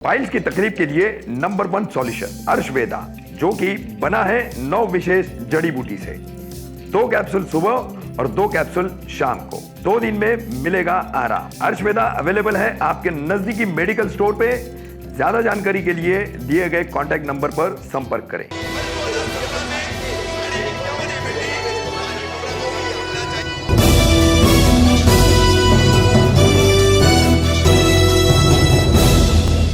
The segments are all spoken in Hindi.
फाइल्स की तकलीफ के लिए नंबर 1 सॉल्यूशन अर्शवेदा, जो कि बना है 9 विशेष जड़ी बूटी से। 2 कैप्सूल सुबह और 2 कैप्सूल शाम को, 2 दिन में मिलेगा आराम। अर्शवेदा अवेलेबल है आपके नजदीकी मेडिकल स्टोर पे। ज्यादा जानकारी के लिए दिए गए कॉन्टैक्ट नंबर पर संपर्क करें।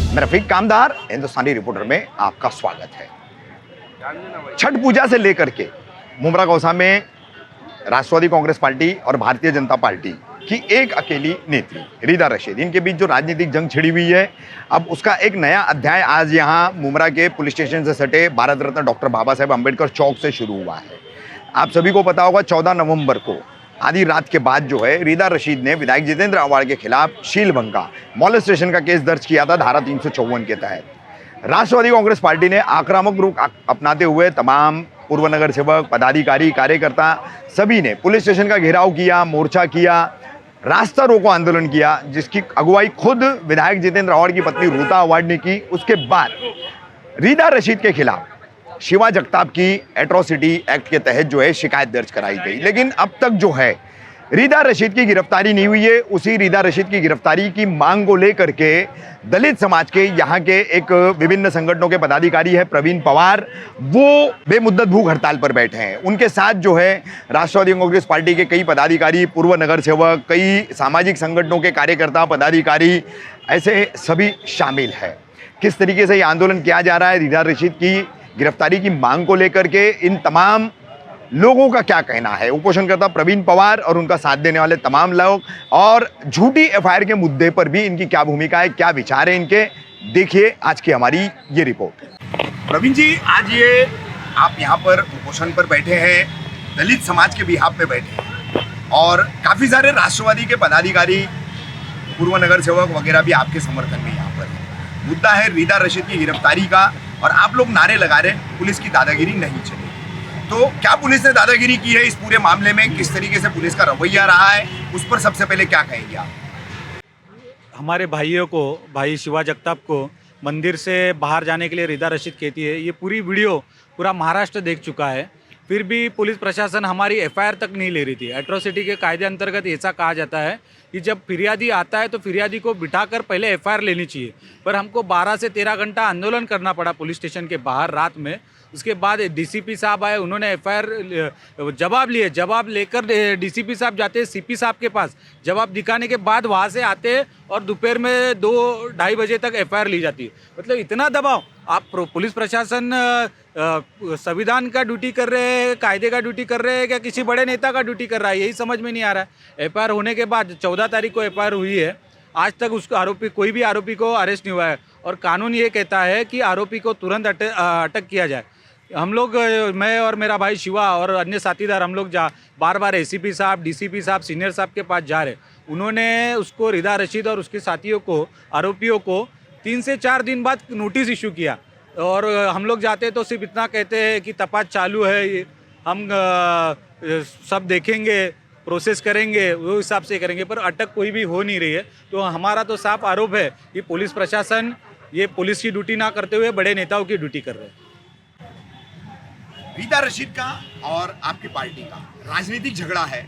मैं रफीक कामदार, हिंदुस्तानी रिपोर्टर में आपका स्वागत है। छठ पूजा से लेकर के मुमरा गौसा में राष्ट्रवादी कांग्रेस पार्टी और भारतीय जनता पार्टी की एक अकेली नेत्री रीदा रशीद, इनके बीच जो राजनीतिक जंग छिड़ी हुई है, अब उसका एक नया अध्याय आज यहाँ मुमरा के पुलिस स्टेशन से सटे भारत रत्न डॉक्टर बाबा साहेब अम्बेडकर चौक से शुरू हुआ है। आप सभी को पता होगा 14 नवंबर को आधी रात के बाद जो है रीदा रशीद ने विधायक जितेंद्र अवाड़ के खिलाफ शीलभंग मॉलेस्टेशन का केस दर्ज किया था धारा 354 के तहत। राष्ट्रवादी कांग्रेस पार्टी ने आक्रामक रुख अपनाते हुए तमाम पूर्व नगर सेवक, पदाधिकारी, कार्यकर्ता सभी ने पुलिस स्टेशन का घेराव किया, मोर्चा किया, रास्ता रोको आंदोलन किया, जिसकी अगुवाई खुद विधायक जितेंद्र अवाड़ की पत्नी रूता अवाड़ ने की। उसके बाद रीदा रशीद के खिलाफ शिवा जगताप की एट्रोसिटी एक्ट के तहत जो है शिकायत दर्ज कराई गई, लेकिन अब तक जो है रीदा रशीद की गिरफ्तारी नहीं हुई है। उसी रीदा रशीद की गिरफ्तारी की मांग को लेकर के दलित समाज के यहाँ के एक विभिन्न संगठनों के पदाधिकारी है प्रवीण पवार, वो बेमुद्दत भूख हड़ताल पर बैठे हैं। उनके साथ जो है राष्ट्रवादी कांग्रेस पार्टी के कई पदाधिकारी, पूर्व नगर सेवक, कई सामाजिक संगठनों के कार्यकर्ता, पदाधिकारी, ऐसे सभी शामिल है। किस तरीके से ये आंदोलन किया जा रहा है, रीदा रशीद की गिरफ्तारी की मांग को लेकर के इन तमाम लोगों का क्या कहना है, उपोषणकर्ता प्रवीण पवार और उनका साथ देने वाले तमाम लोग, और झूठी एफआईआर के मुद्दे पर भी इनकी क्या भूमिका है, क्या विचार है इनके, देखिए आज की हमारी ये रिपोर्ट। प्रवीण जी, आज ये आप यहाँ पर उपोषण पर बैठे हैं, दलित समाज के बिहाफ पे बैठे हैं, और काफ़ी सारे राष्ट्रवादी के पदाधिकारी, पूर्व नगर सेवक वगैरह भी आपके समर्थन में यहाँ पर है। मुद्दा है रीदा रशीद की गिरफ्तारी का, और आप लोग नारे लगा रहे हैं पुलिस की दादागिरी नहीं चलेगी। तो क्या पुलिस ने दादागिरी की है इस पूरे मामले में? किस तरीके से पुलिस का रवैया रहा है, उस पर सबसे पहले क्या कहेंगे आप? हमारे भाइयों को, भाई शिवा जगताप को मंदिर से बाहर जाने के लिए रीदा रशीद कहती है, ये पूरी वीडियो पूरा महाराष्ट्र देख चुका है। फिर भी पुलिस प्रशासन हमारी एफआईआर तक नहीं ले रही थी। एट्रोसिटी के कायदे अंतर्गत ऐसा कहा जाता है कि जब फिरियादी आता है तो फिरियादी को बिठाकर पहले एफआईआर लेनी चाहिए, पर हमको 12 से 13 घंटा आंदोलन करना पड़ा पुलिस स्टेशन के बाहर रात में। उसके बाद डीसीपी साहब आए, उन्होंने एफआईआर जवाब लिए, जवाब लेकर डीसीपी साहब जाते हैं सीपी साहब के पास, जवाब दिखाने के बाद वहाँ से आते हैं और दोपहर में 2-2:30 बजे तक एफआईआर ली जाती है। मतलब इतना दबाव। आप पुलिस प्रशासन संविधान का ड्यूटी कर रहे हैं, कायदे का ड्यूटी कर रहे हैं, क्या किसी बड़े नेता का ड्यूटी कर रहा है, यही समझ में नहीं आ रहा है। एफआईआर होने के बाद 14 तारीख को एफआईआर हुई है, आज तक उसको आरोपी, कोई भी आरोपी को अरेस्ट नहीं हुआ है, और कानून ये कहता है कि आरोपी को तुरंत अटक किया जाए। हम लोग, मैं और मेरा भाई शिवा और अन्य साथीदार, हम लोग बार बार एसीपी साहब, डीसीपी साहब, सीनियर साहब के पास जा रहे। उन्होंने उसको रीदा रशीद और उसके साथियों को, आरोपियों को 3 से 4 दिन बाद नोटिस इशू किया, और हम लोग जाते तो सिर्फ इतना कहते हैं कि तपास चालू है, हम सब देखेंगे, प्रोसेस करेंगे, वो हिसाब से करेंगे, पर अटक कोई भी हो नहीं रही है। तो हमारा तो साफ आरोप है कि पुलिस प्रशासन ये पुलिस की ड्यूटी ना करते हुए बड़े नेताओं की ड्यूटी कर रहे हैं। रीदा रशीद का और आपकी पार्टी का राजनीतिक झगड़ा है,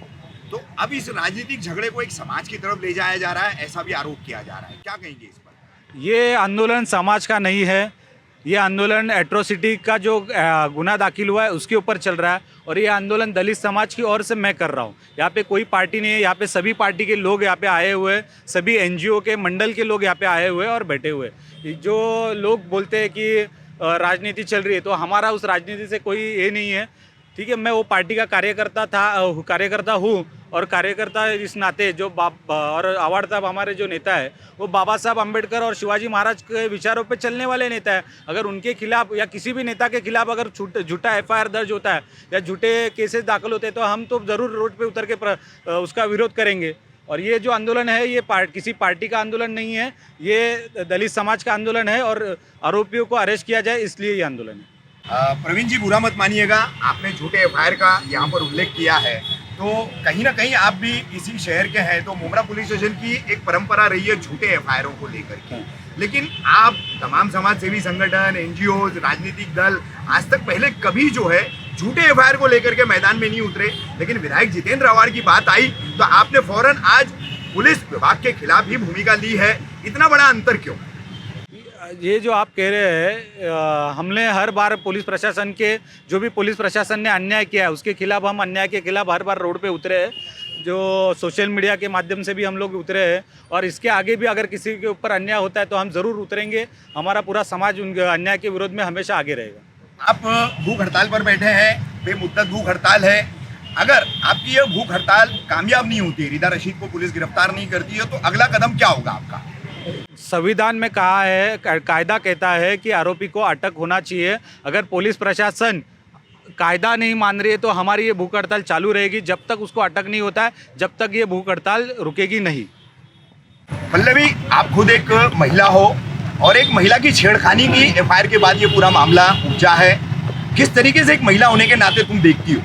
तो अब इस राजनीतिक झगड़े को एक समाज की तरफ ले जाया जा रहा है, ऐसा भी आरोप किया जा रहा है, क्या कहेंगे इस पर? ये आंदोलन समाज का नहीं है, ये आंदोलन एट्रोसिटी का जो गुना दाखिल हुआ है उसके ऊपर चल रहा है, और ये आंदोलन दलित समाज की ओर से मैं कर रहा हूँ। यहाँ पे कोई पार्टी नहीं है, यहाँ पे सभी पार्टी के लोग यहाँ पे आए हुए हैं, सभी एनजीओ के मंडल के लोग यहाँ पे आए हुए हैं और बैठे हुए हैं। जो लोग बोलते हैं कि राजनीति चल रही है, तो हमारा उस राजनीति से कोई ये नहीं है, ठीक है। मैं वो पार्टी का कार्यकर्ता हूँ, और कार्यकर्ता इस नाते जो और अवाड़ साहब हमारे जो नेता है वो बाबा साहब अम्बेडकर और शिवाजी महाराज के विचारों पे चलने वाले नेता है। अगर उनके खिलाफ या किसी भी नेता के खिलाफ अगर झूठा एफआईआर दर्ज होता है या झूठे केसेस दाखिल होते हैं, तो हम तो ज़रूर रोड पे उतर के उसका विरोध करेंगे। और ये जो आंदोलन है, ये किसी पार्टी का आंदोलन नहीं है, ये दलित समाज का आंदोलन है, और आरोपियों को अरेस्ट किया जाए इसलिए ये आंदोलन है। प्रवीण जी, बुरा मत मानिएगा, आपने झूठे एफआईआर का यहाँ पर उल्लेख किया है, तो कहीं ना कहीं आप भी इसी शहर के हैं, तो मुमरा पुलिस स्टेशन की एक परंपरा रही है झूठे एफआईआरों को लेकर के। लेकिन आप तमाम समाज सेवी संगठन, एनजीओ, राजनीतिक दल आज तक पहले कभी जो है झूठे एफआईआर को लेकर के मैदान में नहीं उतरे, लेकिन विधायक जितेंद्र आव्हाड की बात आई तो आपने फौरन आज पुलिस विभाग के खिलाफ ही भूमिका ली है। इतना बड़ा अंतर क्यों? ये जो आप कह रहे हैं, हमने हर बार पुलिस प्रशासन के, जो भी पुलिस प्रशासन ने अन्याय किया है उसके खिलाफ, हम अन्याय के खिलाफ हर बार रोड पे उतरे हैं, जो सोशल मीडिया के माध्यम से भी हम लोग उतरे हैं, और इसके आगे भी अगर किसी के ऊपर अन्याय होता है तो हम ज़रूर उतरेंगे। हमारा पूरा समाज उन अन्याय के विरोध में हमेशा आगे रहेगा। आप भूख हड़ताल पर बैठे हैं, बेमुद्दत भूख हड़ताल है। अगर आपकी यह भूख हड़ताल कामयाब नहीं होती, रिदा रशीद को पुलिस गिरफ्तार नहीं करती है, तो अगला कदम क्या होगा आपका? संविधान में कहा है, कायदा कहता है कि आरोपी को अटक होना चाहिए। अगर पुलिस प्रशासन कायदा नहीं मान रही है तो हमारी ये भूख हड़ताल चालू रहेगी जब तक उसको अटक नहीं होता है, जब तक ये भूख हड़ताल रुकेगी नहीं। पल्लवी, आप खुद एक महिला हो और एक महिला की छेड़खानी की एफआईआर के बाद ये पूरा मामला उपजा है। किस तरीके से एक महिला होने के नाते तुम देखती हो?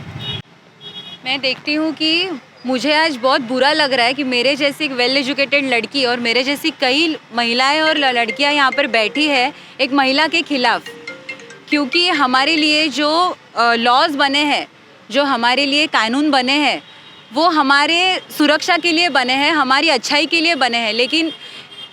मैं देखती हूँ कि मुझे आज बहुत बुरा लग रहा है कि मेरे जैसी एक वेल एजुकेटेड लड़की और मेरे जैसी कई महिलाएं और लड़कियां यहाँ पर बैठी है एक महिला के खिलाफ, क्योंकि हमारे लिए जो लॉज बने हैं, जो हमारे लिए कानून बने हैं, वो हमारे सुरक्षा के लिए बने हैं, हमारी अच्छाई के लिए बने हैं। लेकिन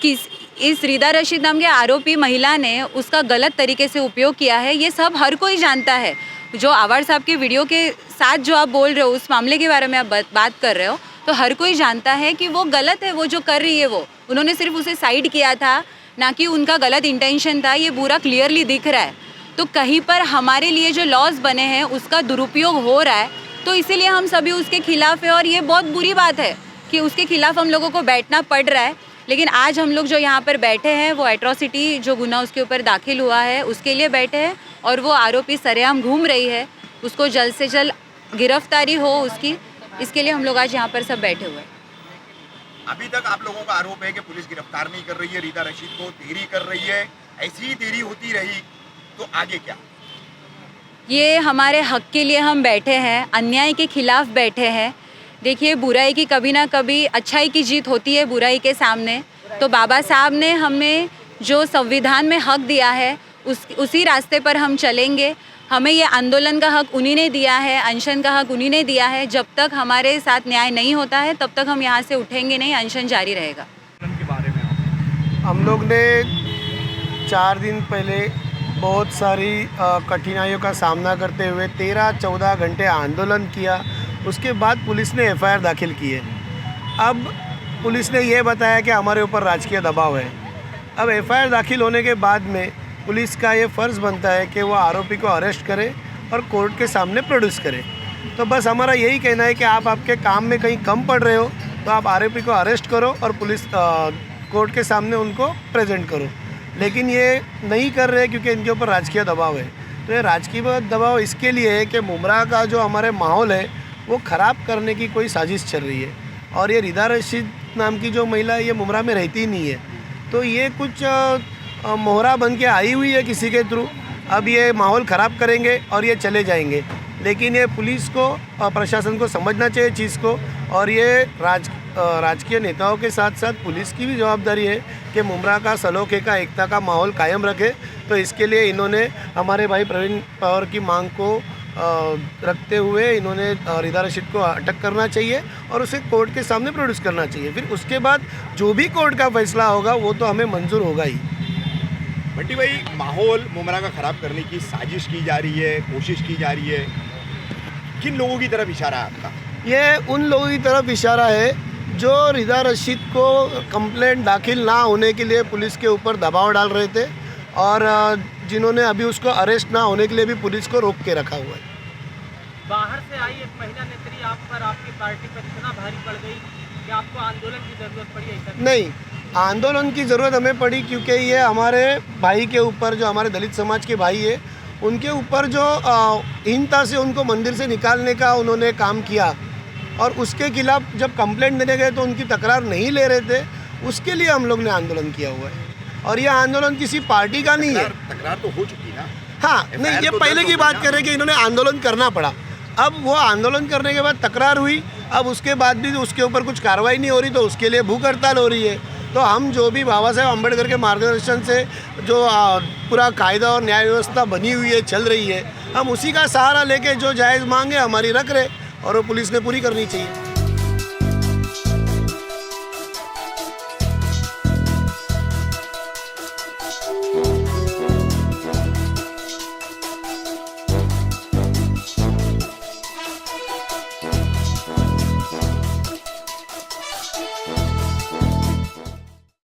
इस रिदा रशीद नाम के आरोपी महिला ने उसका गलत तरीके से उपयोग किया है, ये सब हर कोई जानता है। जो आव्हाड साहब के वीडियो के साथ जो आप बोल रहे हो, उस मामले के बारे में आप बात कर रहे हो, तो हर कोई जानता है कि वो गलत है। वो जो कर रही है, वो उन्होंने सिर्फ उसे साइड किया था, ना कि उनका गलत इंटेंशन था। ये पूरा क्लियरली दिख रहा है। तो कहीं पर हमारे लिए जो लॉज बने हैं उसका दुरुपयोग हो रहा है, तो इसीलिए हम सभी उसके खिलाफ है। और ये बहुत बुरी बात है कि उसके खिलाफ हम लोगों को बैठना पड़ रहा है। लेकिन आज हम लोग जो यहाँ पर बैठे हैं, वो एट्रॉसिटी जो गुना उसके ऊपर दाखिल हुआ है उसके लिए बैठे हैं, और वो आरोपी सरेआम घूम रही है, उसको जल्द से जल्द गिरफ्तारी हो उसकी, इसके लिए हम लोग आज यहाँ पर सब बैठे हुए हैं। अभी तक आप लोगों का आरोप है कि पुलिस गिरफ्तार नहीं कर रही है, रिदा रशीद को देरी कर रही है। ऐसी ही देरी होती रही तो आगे क्या? ये हमारे हक के लिए हम बैठे हैं, अन्याय के खिलाफ बैठे हैं। देखिए, बुराई की कभी ना कभी अच्छाई की जीत होती है बुराई के सामने। तो बाबा साहब ने हमें जो संविधान में हक दिया है उसी रास्ते पर हम चलेंगे। हमें ये आंदोलन का हक उन्हीं ने दिया है, अनशन का हक उन्हीं ने दिया है। जब तक हमारे साथ न्याय नहीं होता है तब तक हम यहाँ से उठेंगे नहीं, अनशन जारी रहेगा। हम लोग ने 4 दिन पहले बहुत सारी कठिनाइयों का सामना करते हुए 13-14 घंटे आंदोलन किया। उसके बाद पुलिस ने एफआईआर दाखिल की है। अब पुलिस ने ये बताया कि हमारे ऊपर राजकीय दबाव है। अब एफआईआर दाखिल होने के बाद में पुलिस का ये फ़र्ज़ बनता है कि वो आरोपी को अरेस्ट करे और कोर्ट के सामने प्रोड्यूस करे। तो बस हमारा यही कहना है कि आप आपके काम में कहीं कम पड़ रहे हो तो आप आरोपी को अरेस्ट करो और पुलिस कोर्ट के सामने उनको प्रेजेंट करो। लेकिन ये नहीं कर रहे क्योंकि इनके ऊपर राजकीय दबाव है। तो ये राजकीय दबाव इसके लिए है कि मुमरा का जो हमारे माहौल है वो ख़राब करने की कोई साजिश चल रही है। और ये रिदा रशीद नाम की जो महिला है ये मुमरा में रहती ही नहीं है, तो ये कुछ मोहरा बन के आई हुई है किसी के थ्रू। अब ये माहौल ख़राब करेंगे और ये चले जाएंगे। लेकिन ये पुलिस को प्रशासन को समझना चाहिए चीज़ को, और ये राजकीय नेताओं के साथ साथ पुलिस की भी जवाबदारी है कि मुमरा का, सलोखे का, एकता का माहौल कायम रखे। तो इसके लिए इन्होंने हमारे भाई प्रवीण पवार की मांग को रखते हुए इन्होंने रिदा रशीद को अटक करना चाहिए और उसे कोर्ट के सामने प्रोड्यूस करना चाहिए। फिर उसके बाद जो भी कोर्ट का फैसला होगा वो तो हमें मंजूर होगा ही। बंटी भाई, माहौल मुमरा का ख़राब करने की साजिश की जा रही है, कोशिश की जा रही है, किन लोगों की तरफ इशारा है आपका? ये उन लोगों की तरफ इशारा है जो रिदा रशीद को कंप्लेंट दाखिल ना होने के लिए पुलिस के ऊपर दबाव डाल रहे थे, और जिन्होंने अभी उसको अरेस्ट ना होने के लिए भी पुलिस को रोक के रखा हुआ है। बाहर से आई एक महिला नेत्री आप पर, आपकी पार्टी पर इतना भारी पड़ गई कि आपको आंदोलन की ज़रूरत पड़ी? ऐसा नहीं, आंदोलन की ज़रूरत हमें पड़ी क्योंकि ये हमारे भाई के ऊपर, जो हमारे दलित समाज के भाई है, उनके ऊपर जो हीनता से उनको मंदिर से निकालने का उन्होंने काम किया, और उसके खिलाफ जब कंप्लेंट देने गए तो उनकी तकरार नहीं ले रहे थे, उसके लिए हम लोग ने आंदोलन किया हुआ है। और ये आंदोलन किसी पार्टी का नहीं है। तकरार तो हो चुकी ना। हाँ, नहीं, ये पहले की बात कर रहे हैं कि इन्होंने आंदोलन करना पड़ा। अब वो आंदोलन करने के बाद तकरार हुई, अब उसके बाद भी उसके ऊपर कुछ कार्रवाई नहीं हो रही तो उसके लिए भूख हड़ताल हो रही है। तो हम जो भी बाबा साहेब अम्बेडकर के मार्गदर्शन से जो पूरा कायदा और न्याय व्यवस्था बनी हुई है, चल रही है, हम उसी का सहारा लेके जो जायज़ मांगे हमारी रख रहे और वो पुलिस ने पूरी करनी चाहिए।